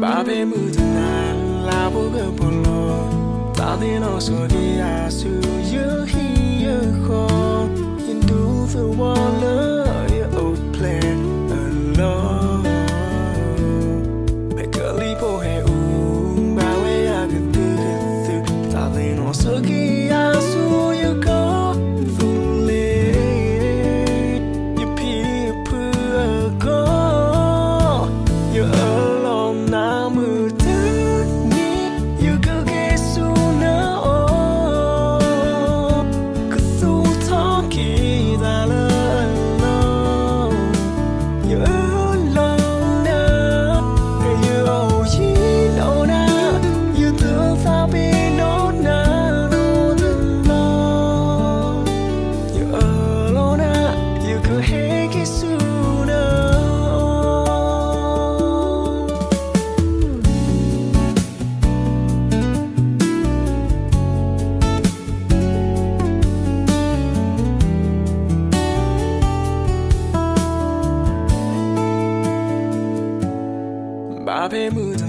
Babe mudana la boga polo Tadino so the asu you hear call You do the water your old plan alone Make a leap oh hey bawe I could do Tadino so the asu you go You people go You're alone now Babe mudana